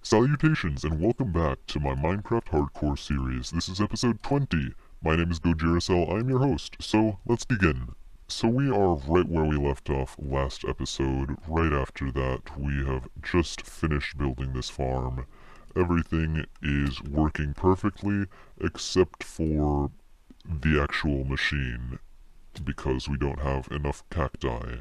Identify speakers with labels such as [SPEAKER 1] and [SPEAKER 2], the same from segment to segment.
[SPEAKER 1] Salutations and welcome back to my Minecraft Hardcore series. This is episode 20. My name is GOJIRACELL, I'm your host, so let's begin. So we are right where we left off last episode. Right after that, we have just finished building this farm. Everything is working perfectly, except for the actual machine, because we don't have enough cacti.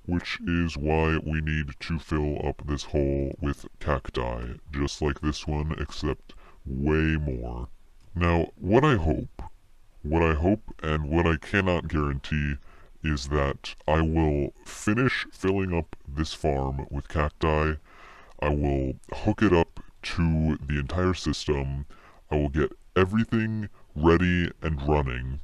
[SPEAKER 1] Which is why we need to fill up this hole with cacti, just like this one, except way more. Now, what I hope and what I cannot guarantee is that I will finish filling up this farm with cacti, I will hook it up to the entire system, I will get everything ready and running,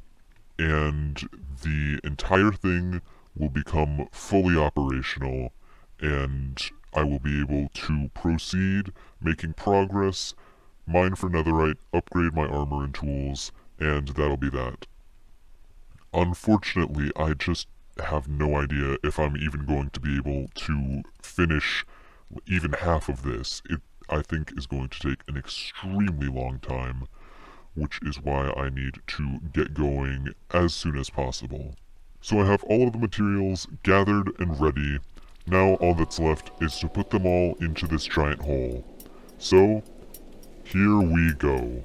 [SPEAKER 1] and the entire thing will become fully operational, and I will be able to proceed making progress, mine for netherite, upgrade my armor and tools, and that'll be that. Unfortunately, I just have no idea if I'm even going to be able to finish even half of this. It, I think, is going to take an extremely long time, which is why I need to get going as soon as possible. So I have all of the materials gathered and ready. Now all that's left is to put them all into this giant hole. So, here we go.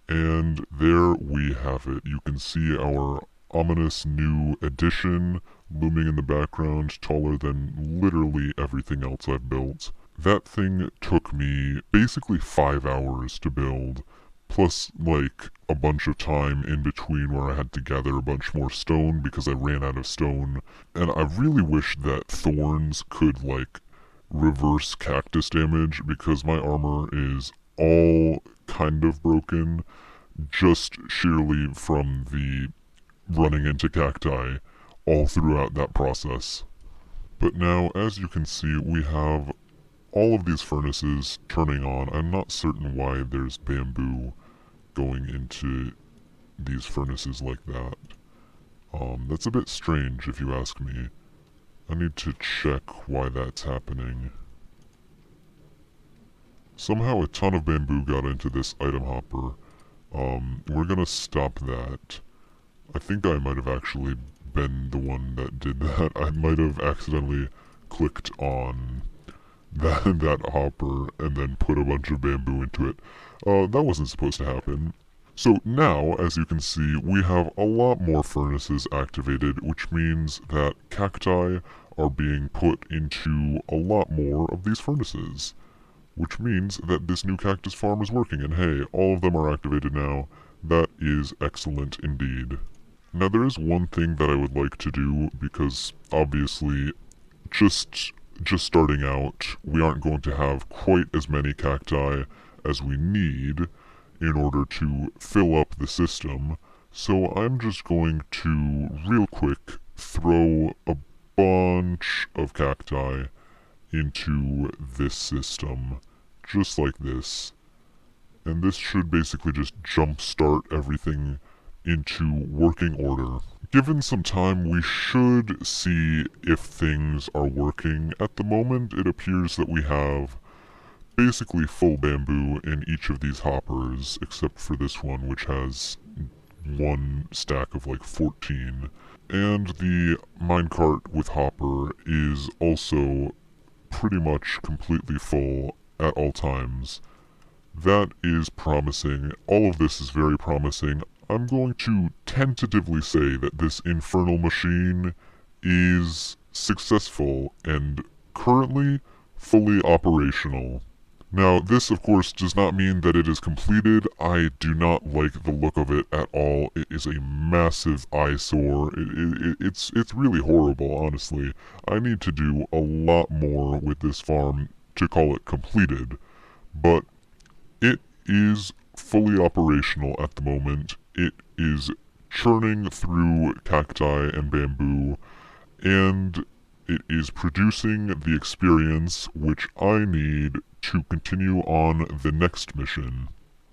[SPEAKER 1] And there we have it. You can see our ominous new addition looming in the background, taller than literally everything else I've built. That thing took me basically 5 hours to build, plus like a bunch of time in between where I had to gather a bunch more stone because I ran out of stone. And I really wish that thorns could like reverse cactus damage, because my armor is all kind of broken just sheerly from the running into cacti all throughout that process. But now, as you can see, we have all of these furnaces turning on. I'm not certain why there's bamboo going into these furnaces like that. That's a bit strange if you ask me. I need to check why that's happening. Somehow a ton of bamboo got into this item hopper. We're gonna stop that. I think I might have actually been the one that did that. I might have accidentally clicked on that hopper and then put a bunch of bamboo into it. That wasn't supposed to happen. So now, as you can see, we have a lot more furnaces activated, which means that cacti are being put into a lot more of these furnaces. Which means that this new cactus farm is working, and hey, all of them are activated now. That is excellent indeed. Now there is one thing that I would like to do, because obviously just starting out, we aren't going to have quite as many cacti as we need in order to fill up the system. So I'm just going to real quick throw a bunch of cacti into this system, just like this. And this should basically just jumpstart everything into working order. Given some time, we should see if things are working. At the moment, it appears that we have basically full bamboo in each of these hoppers, except for this one, which has one stack of like 14. And the minecart with hopper is also pretty much completely full at all times. That is promising. All of this is very promising. I'm going to tentatively say that this Infernal Machine is successful and currently fully operational. Now, this of course does not mean that it is completed. I do not like the look of it at all. It is a massive eyesore. It's really horrible, honestly. I need to do a lot more with this farm to call it completed, but it is fully operational at the moment. It is churning through cacti and bamboo, and it is producing the experience which I need to continue on the next mission.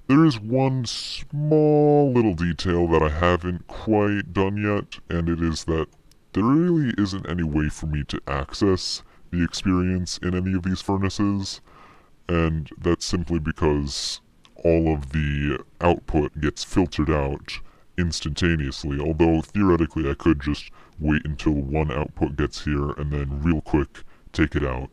[SPEAKER 1] There is one small little detail that I haven't quite done yet, and it is that there really isn't any way for me to access the experience in any of these furnaces, and that's simply because all of the output gets filtered out instantaneously, although theoretically I could just wait until one output gets here and then real quick take it out.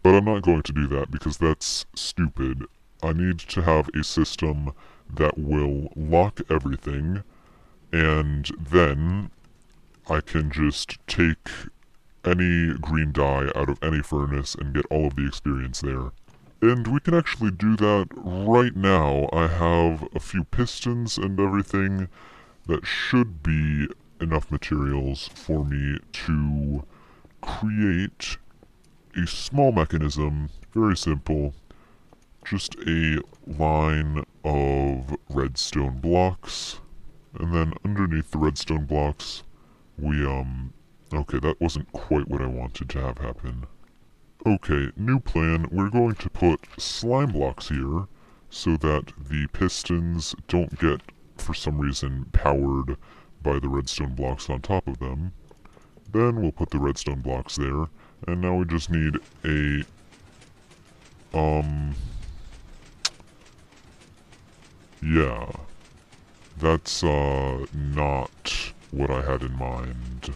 [SPEAKER 1] But I'm not going to do that because that's stupid. I need to have a system that will lock everything, and then I can just take any green dye out of any furnace and get all of the experience there. And we can actually do that right now. I have a few pistons and everything that should be enough materials for me to create a small mechanism, very simple, just a line of redstone blocks, and then underneath the redstone blocks, okay, that wasn't quite what I wanted to have happen. Okay, new plan. We're going to put slime blocks here so that the pistons don't get, for some reason, powered by the redstone blocks on top of them. Then we'll put the redstone blocks there, and now we just need a, yeah. That's, not what I had in mind.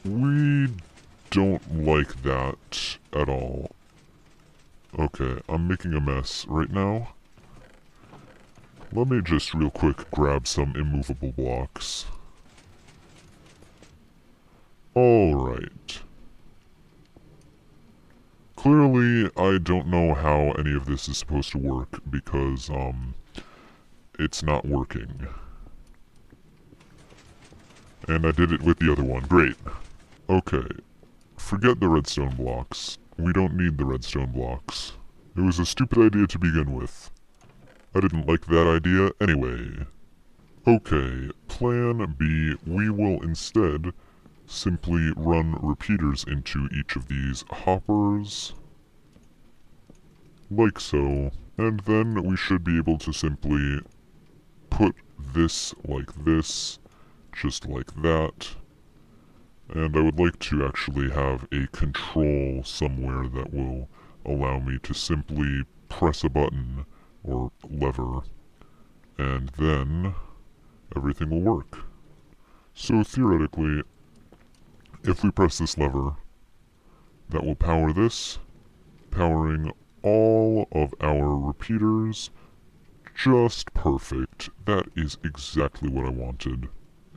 [SPEAKER 1] We don't like that at all. Okay, I'm making a mess right now. Let me just real quick grab some immovable blocks. Alright. Clearly, I don't know how any of this is supposed to work because, it's not working. And I did it with the other one. Great. Okay. Forget the redstone blocks. We don't need the redstone blocks. It was a stupid idea to begin with. I didn't like that idea anyway. Okay, plan B, we will instead simply run repeaters into each of these hoppers. Like so. And then we should be able to simply put this like this, just like that. And I would like to actually have a control somewhere that will allow me to simply press a button or lever, and then everything will work. So theoretically, if we press this lever, that will power this, powering all of our repeaters. Just perfect. That is exactly what I wanted.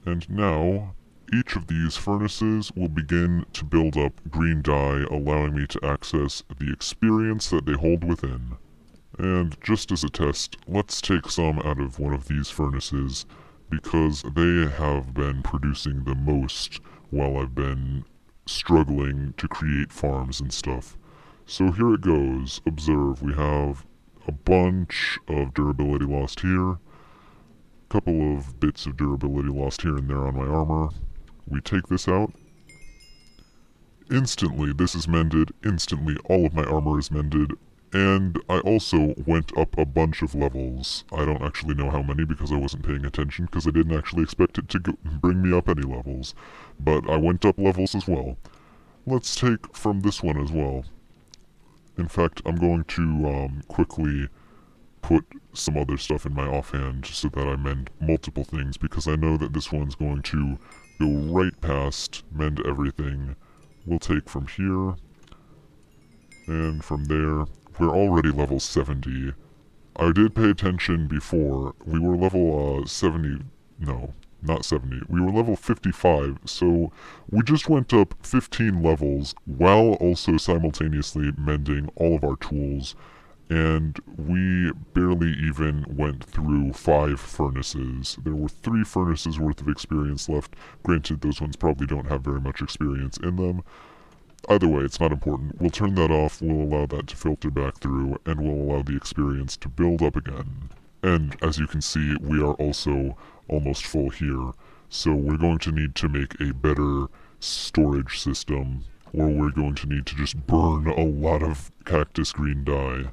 [SPEAKER 1] And now, each of these furnaces will begin to build up green dye, allowing me to access the experience that they hold within. And just as a test, let's take some out of one of these furnaces, because they have been producing the most while I've been struggling to create farms and stuff. So here it goes. Observe, we have a bunch of durability lost here, couple of bits of durability lost here and there on my armor. We take this out. Instantly, this is mended. Instantly, all of my armor is mended. And I also went up a bunch of levels. I don't actually know how many because I wasn't paying attention because I didn't actually expect it to bring me up any levels. But I went up levels as well. Let's take from this one as well. In fact, I'm going to quickly put some other stuff in my offhand so that I mend multiple things because I know that this one's going to go right past, mend everything. We'll take from here, and from there. We're already level 70. I did pay attention before. We were level 70, no, not 70. We were level 55, so we just went up 15 levels while also simultaneously mending all of our tools, and we barely even went through 5 furnaces. There were 3 furnaces worth of experience left. Granted, those ones probably don't have very much experience in them. Either way, it's not important. We'll turn that off, we'll allow that to filter back through, and we'll allow the experience to build up again. And as you can see, we are also almost full here. So we're going to need to make a better storage system, or we're going to need to just burn a lot of cactus green dye.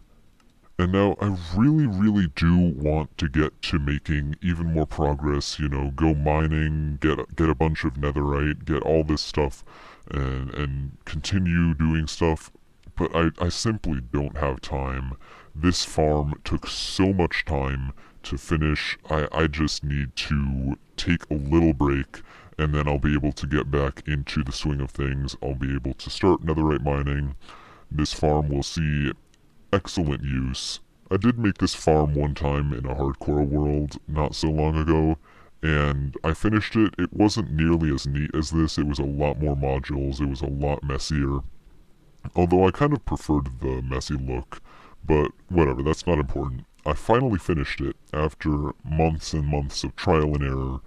[SPEAKER 1] And now I really do want to get to making even more progress, you know, go mining, get a bunch of netherite, get all this stuff, and continue doing stuff, but I simply don't have time. This farm took so much time to finish. I just need to take a little break, and then I'll be able to get back into the swing of things. I'll be able to start netherite mining. This farm will see excellent use. I did make this farm one time in a hardcore world not so long ago, and I finished it. It wasn't nearly as neat as this. It was a lot more modules. It was a lot messier. Although I kind of preferred the messy look, but whatever, that's not important. I finally finished it after months and months of trial and error,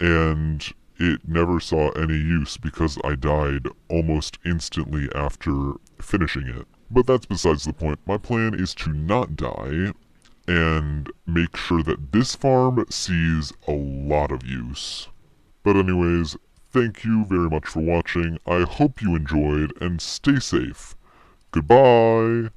[SPEAKER 1] and it never saw any use because I died almost instantly after finishing it. But that's besides the point. My plan is to not die and make sure that this farm sees a lot of use. But anyways, thank you very much for watching. I hope you enjoyed, and stay safe. Goodbye!